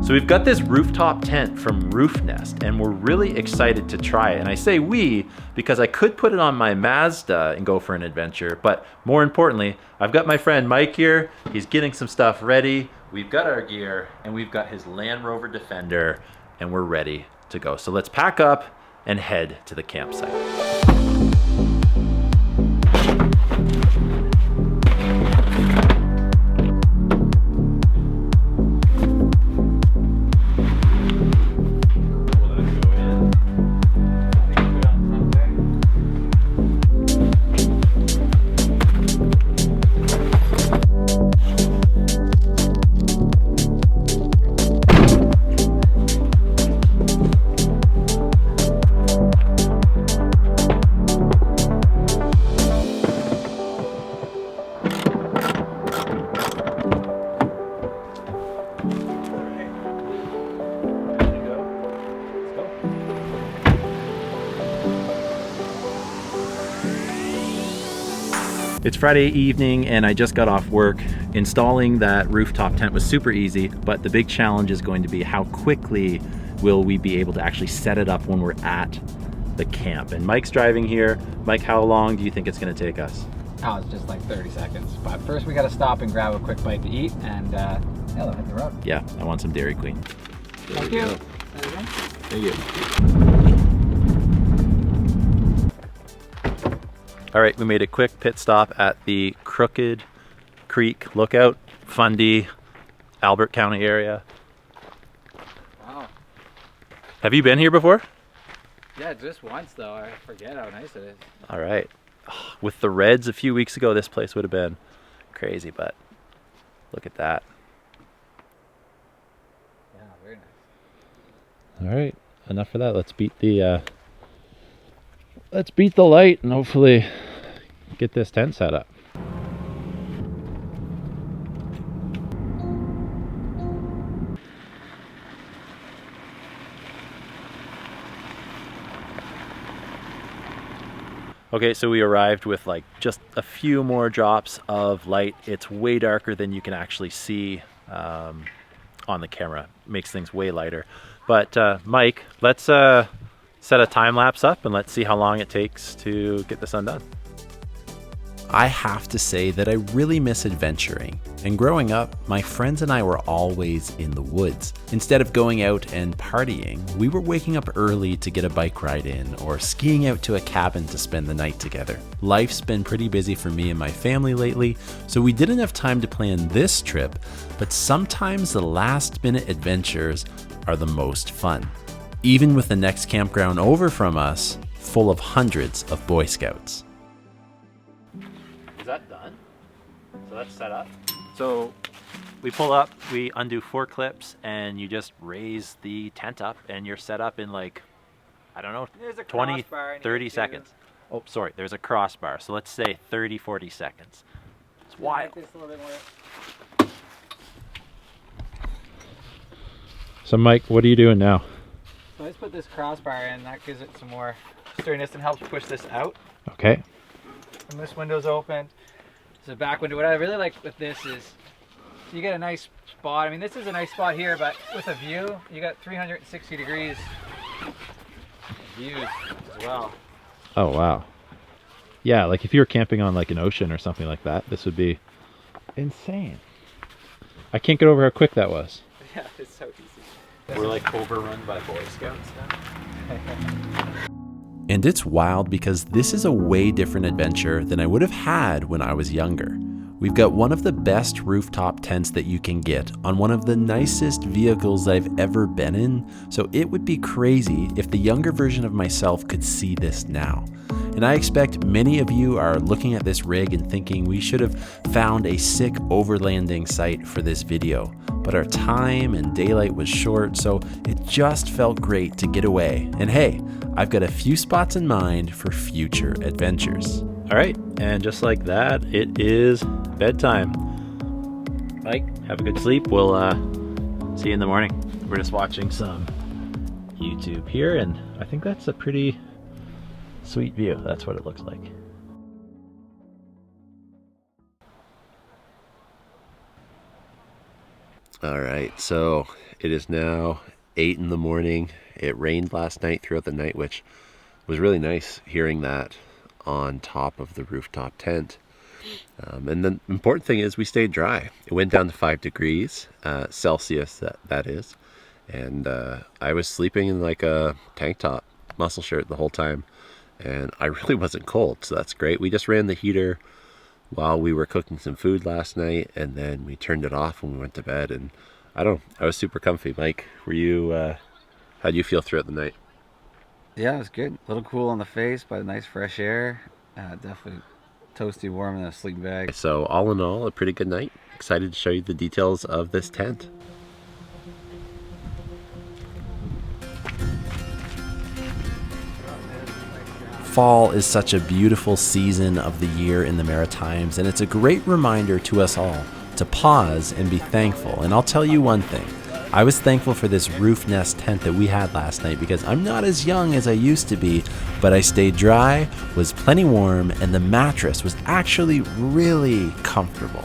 So we've got this rooftop tent from Roofnest and we're really excited to try it. And I say we because I could put it on my Mazda and go for an adventure, but more importantly, I've got my friend Mike here. He's getting some stuff ready. We've got our gear and we've got his Land Rover Defender and we're ready to go. So let's pack up and head to the campsite. It's Friday evening and I just got off work. Installing that rooftop tent was super easy, but the big challenge is going to be how quickly will we be able to actually set it up when we're at the camp. And Mike's driving here. Mike, how long do you think it's going to take us? Oh, it's just like 30 seconds. But first we got to stop and grab a quick bite to eat and yeah, we'll hit the road. Yeah, I want some Dairy Queen. Thank you. Thank you. All right, we made a quick pit stop at the Crooked Creek Lookout, Fundy, Albert County area. Wow. Have you been here before? Yeah, just once though. I forget how nice it is. All right. With the Reds a few weeks ago, this place would have been crazy, but look at that. Yeah, very nice. All right, enough for that. Let's beat the light and hopefully get this tent set up. Okay, so we arrived with like just a few more drops of light. It's way darker than you can actually see on the camera. Makes things way lighter. But Mike, let's set a time lapse up and let's see how long it takes to get this undone. I have to say that I really miss adventuring. And growing up, my friends and I were always in the woods. Instead of going out and partying, we were waking up early to get a bike ride in or skiing out to a cabin to spend the night together. Life's been pretty busy for me and my family lately, so we didn't have time to plan this trip, but sometimes the last-minute adventures are the most fun. Even with the next campground over from us, full of hundreds of Boy Scouts. Is that done? So that's set up? So we pull up, we undo 4 clips, and you just raise the tent up, and you're set up in like, I don't know, 20, 30 seconds. Oh, sorry, there's a crossbar. So let's say 30, 40 seconds. It's wild. So Mike, what are you doing now? So let's put this crossbar in. That gives it some more sturdiness and helps push this out. Okay. And this window's open. It's a back window. What I really like with this is you get a nice spot. I mean, this is a nice spot here, but with a view, you got 360 degrees views as well. Oh, wow. Yeah, like if you were camping on like an ocean or something like that, this would be insane. I can't get over how quick that was. Yeah, it's so easy. We're like overrun by Boy Scouts now. And it's wild because this is a way different adventure than I would have had when I was younger. We've got one of the best rooftop tents that you can get on one of the nicest vehicles I've ever been in, so it would be crazy if the younger version of myself could see this now. And I expect many of you are looking at this rig and thinking we should have found a sick overlanding site for this video, but our time and daylight was short, so it just felt great to get away. And hey, I've got a few spots in mind for future adventures. All right, and just like that, it is bedtime. Mike, have a good sleep. We'll see you in the morning. We're just watching some YouTube here, and I think that's a pretty sweet view. That's what it looks like. All right, so it is now 8 in the morning. It rained last night throughout the night, which was really nice hearing that on top of the rooftop tent. And the important thing is we stayed dry. It went down to 5 degrees Celsius, that is. And I was sleeping in like a tank top, muscle shirt the whole time. And I really wasn't cold, so that's great. We just ran the heater while we were cooking some food last night, and then we turned it off when we went to bed. And I was super comfy. Mike, how'd you feel throughout the night? Yeah, it was good. A little cool on the face, but nice fresh air. Definitely toasty warm in a sleeping bag. So all in all, a pretty good night. Excited to show you the details of this tent. Fall is such a beautiful season of the year in the Maritimes, and it's a great reminder to us all to pause and be thankful. And I'll tell you one thing. I was thankful for this Roofnest tent that we had last night because I'm not as young as I used to be, but I stayed dry, was plenty warm, and the mattress was actually really comfortable.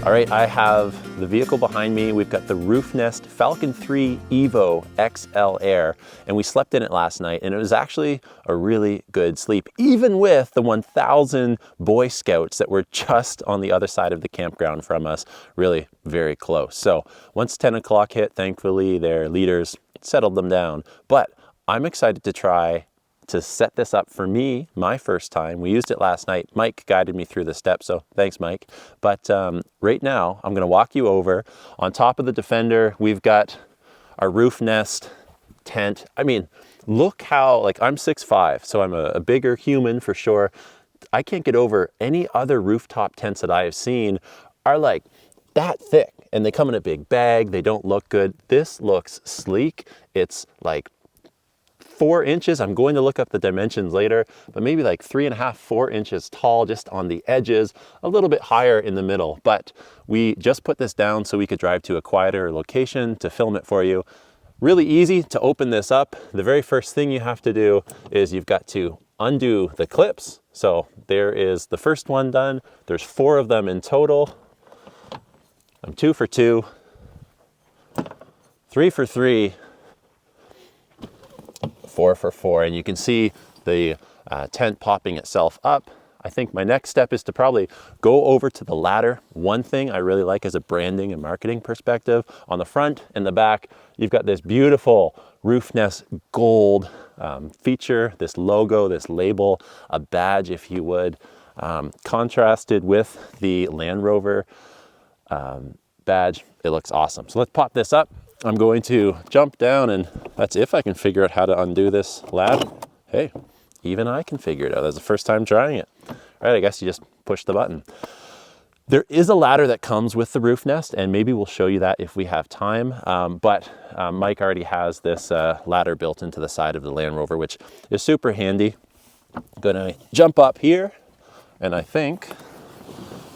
All right, I have the vehicle behind me. We've got the Roofnest Falcon 3 EVO XL Air, and we slept in it last night, and it was actually a really good sleep, even with the 1,000 Boy Scouts that were just on the other side of the campground from us, really very close. So once 10 o'clock hit, thankfully, their leaders settled them down. But I'm excited to try to set this up for me, my first time. We used it last night. Mike guided me through the steps, so thanks, Mike. But right now, I'm gonna walk you over. On top of the Defender, we've got our Roofnest tent. I mean, look how, like, I'm 6'5", so I'm a bigger human for sure. I can't get over any other rooftop tents that I have seen are like that thick, and they come in a big bag. They don't look good. This looks sleek. It's like 4 inches. I'm going to look up the dimensions later, but maybe like 3.5, 4 inches tall just on the edges, a little bit higher in the middle. But we just put this down so we could drive to a quieter location to film it for you. Really easy to open this up. The very first thing you have to do is you've got to undo the clips. So there is the first one done. There's 4 of them in total. I'm 2 for 2, 3 for 3, 4 for 4, and you can see the tent popping itself up. I think my next step is to probably go over to the ladder. One thing I really like as a branding and marketing perspective, on the front and the back, you've got this beautiful Roofnest gold feature, this logo, this label, a badge if you would, contrasted with the Land Rover badge. It looks awesome. So let's pop this up. I'm going to jump down, and that's if I can figure out how to undo this ladder. Hey, even I can figure it out. That's the first time trying it. All right, I guess you just push the button. There is a ladder that comes with the Roofnest, and maybe we'll show you that if we have time. But Mike already has this ladder built into the side of the Land Rover, which is super handy. I'm gonna jump up here, and I think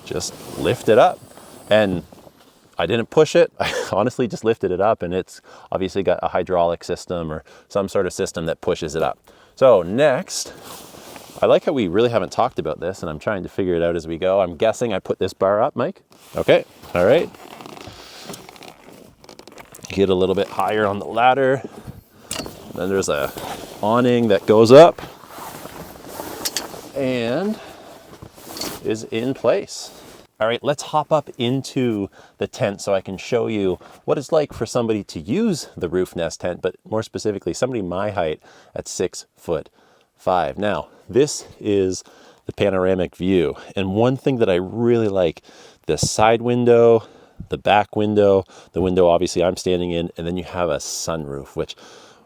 just lift it up. And I didn't push it. I honestly just lifted it up, and it's obviously got a hydraulic system or some sort of system that pushes it up. So next, I like how we really haven't talked about this, and I'm trying to figure it out as we go. I'm guessing I put this bar up, Mike? Okay, all right. Get a little bit higher on the ladder. Then there's a awning that goes up and is in place. All right, let's hop up into the tent so I can show you what it's like for somebody to use the Roofnest tent, but more specifically, somebody my height at 6'5". Now, this is the panoramic view. And one thing that I really like, the side window, the back window, the window obviously I'm standing in, and then you have a sunroof, which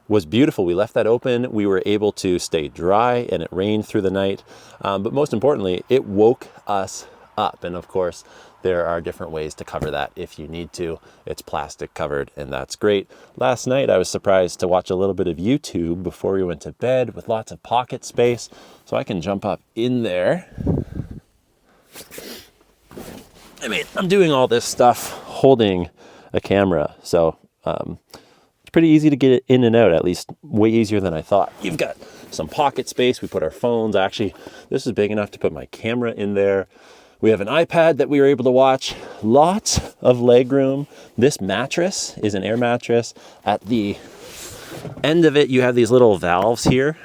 was beautiful. We left that open. We were able to stay dry, and it rained through the night. But most importantly, it woke us up. And of course, there are different ways to cover that if you need to. It's plastic covered, and that's great. Last night, I was surprised to watch a little bit of YouTube before we went to bed with lots of pocket space. So I can jump up in there. I mean, I'm doing all this stuff holding a camera. So it's pretty easy to get it in and out, at least way easier than I thought. You've got some pocket space. We put our phones. Actually, this is big enough to put my camera in there. We have an iPad that we were able to watch. Lots of leg room. This mattress is an air mattress. At the end of it, you have these little valves here,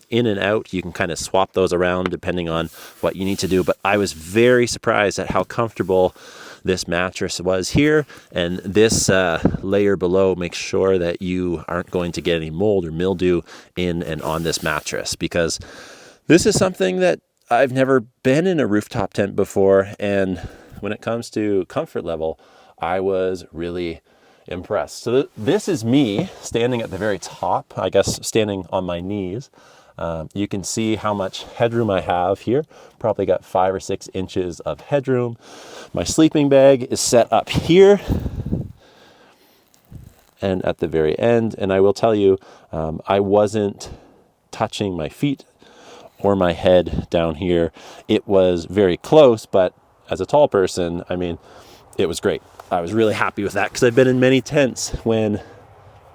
in and out. You can kind of swap those around depending on what you need to do. But I was very surprised at how comfortable this mattress was here. And this layer below makes sure that you aren't going to get any mold or mildew in and on this mattress, because this is something that I've never been in a rooftop tent before, and when it comes to comfort level, I was really impressed. So this is me standing at the very top, I guess standing on my knees. You can see how much headroom I have here. Probably got 5 or 6 inches of headroom. My sleeping bag is set up here and at the very end. And I will tell you, I wasn't touching my feet or my head down here. It was very close, but as a tall person, I mean, it was great. I was really happy with that because I've been in many tents when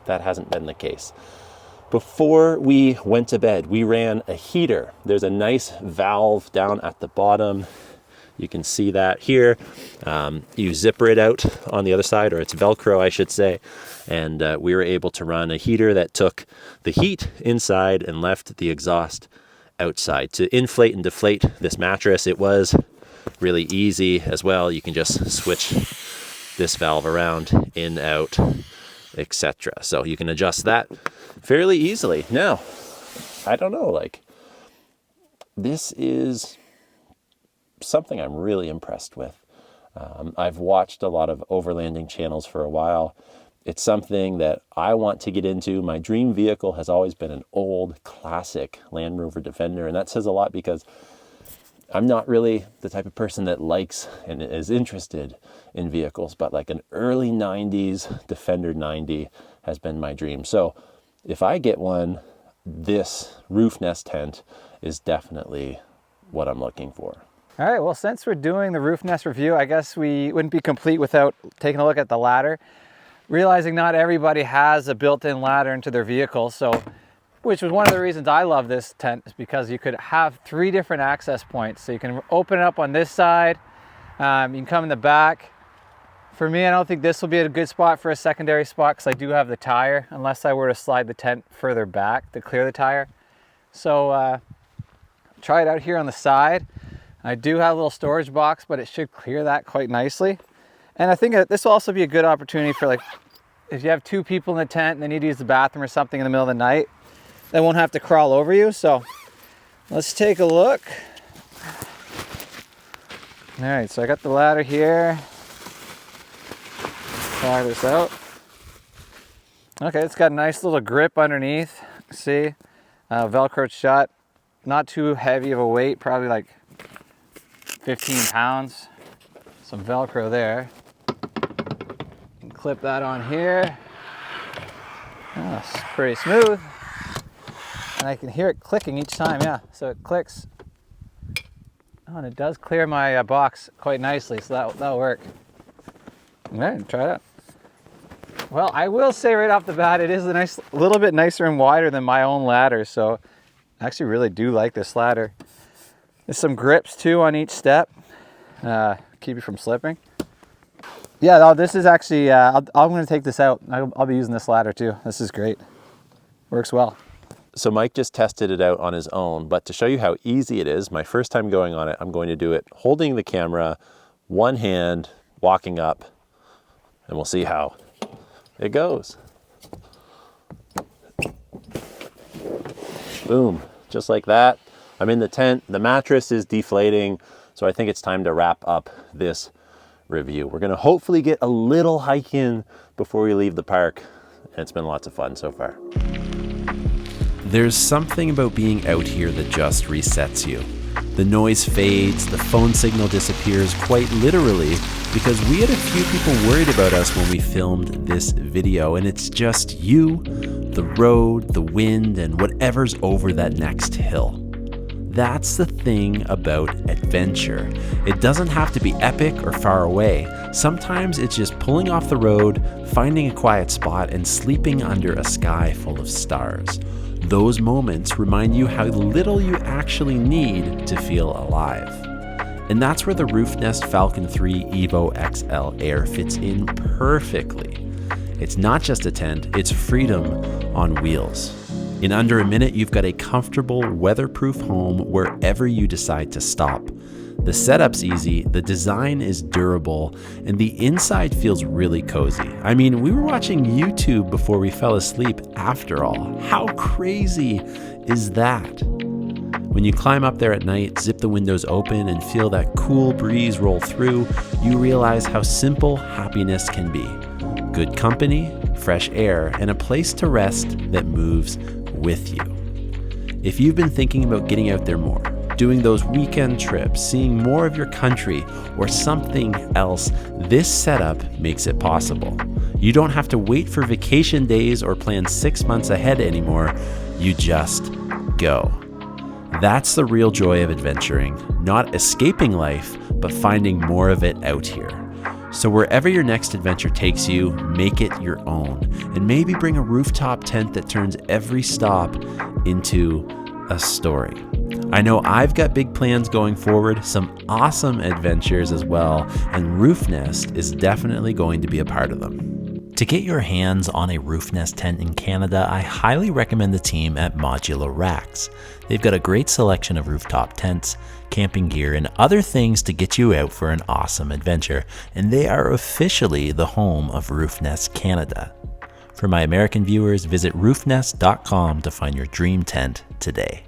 that hasn't been the case. Before we went to bed, we ran a heater. There's a nice valve down at the bottom. You can see that here. You zipper it out on the other side, or it's Velcro, I should say. And we were able to run a heater that took the heat inside and left the exhaust outside. To inflate and deflate this mattress, it was really easy as well. You can just switch this valve around, in, out, etc. So you can adjust that fairly easily. Now, I don't know, like, this is something I'm really impressed with. I've watched a lot of overlanding channels for a while. It's something that I want to get into. My dream vehicle has always been an old classic Land Rover Defender, and that says a lot because I'm not really the type of person that likes and is interested in vehicles, but like an early 90s Defender 90 has been my dream. So if I get one, this Roofnest tent is definitely what I'm looking for. All right, well, since we're doing the Roofnest review, I guess we wouldn't be complete without taking a look at the ladder. Realizing not everybody has a built-in ladder into their vehicle, so which was one of the reasons I love this tent, is because you could have 3 different access points. So you can open it up on this side, you can come in the back. For me, I don't think this will be a good spot for a secondary spot because I do have the tire, unless I were to slide the tent further back to clear the tire. So try it out here on the side. I do have a little storage box, but it should clear that quite nicely. And I think that this will also be a good opportunity for, like, if you have 2 people in the tent and they need to use the bathroom or something in the middle of the night, they won't have to crawl over you. So let's take a look. All right, so I got the ladder here. Try this out. Okay, it's got a nice little grip underneath. See, Velcroed shut. Not too heavy of a weight, probably like 15 pounds. Some Velcro there. You can clip that on here. Oh, it's pretty smooth. And I can hear it clicking each time, yeah. So it clicks. Oh, and it does clear my box quite nicely, so that'll work. All right, try it out. Well, I will say right off the bat, it is a little bit nicer and wider than my own ladder, so I actually really do like this ladder. There's some grips too on each step, keep you from slipping. Yeah, no, this is actually, I'm going to take this out. I'll be using this ladder too. This is great. Works well. So Mike just tested it out on his own, but to show you how easy it is, my first time going on it, I'm going to do it holding the camera, one hand, walking up, and we'll see how it goes. Boom, just like that. I'm in the tent, the mattress is deflating, so I think it's time to wrap up this review. We're gonna hopefully get a little hike in before we leave the park, and it's been lots of fun so far. There's something about being out here that just resets you. The noise fades, the phone signal disappears quite literally because we had a few people worried about us when we filmed this video, and it's just you, the road, the wind, and whatever's over that next hill. That's the thing about adventure. It doesn't have to be epic or far away. Sometimes it's just pulling off the road, finding a quiet spot, and sleeping under a sky full of stars. Those moments remind you how little you actually need to feel alive. And that's where the Roofnest Falcon 3 EVO XL Air fits in perfectly. It's not just a tent, it's freedom on wheels. In under a minute, you've got a comfortable, weatherproof home wherever you decide to stop. The setup's easy, the design is durable, and the inside feels really cozy. I mean, we were watching YouTube before we fell asleep after all. How crazy is that? When you climb up there at night, zip the windows open, and feel that cool breeze roll through, you realize how simple happiness can be. Good company, fresh air, and a place to rest that moves with you. If you've been thinking about getting out there more, doing those weekend trips, seeing more of your country, or something else, this setup makes it possible. You don't have to wait for vacation days or plan 6 months ahead anymore. You just go. That's the real joy of adventuring, not escaping life, but finding more of it out here. So wherever your next adventure takes you, make it your own, and maybe bring a rooftop tent that turns every stop into a story. I know I've got big plans going forward, some awesome adventures as well, and Roofnest is definitely going to be a part of them. To get your hands on a Roofnest tent in Canada, I highly recommend the team at Modular Racks. They've got a great selection of rooftop tents, camping gear, and other things to get you out for an awesome adventure, and they are officially the home of Roofnest Canada. For my American viewers, visit roofnest.com to find your dream tent today.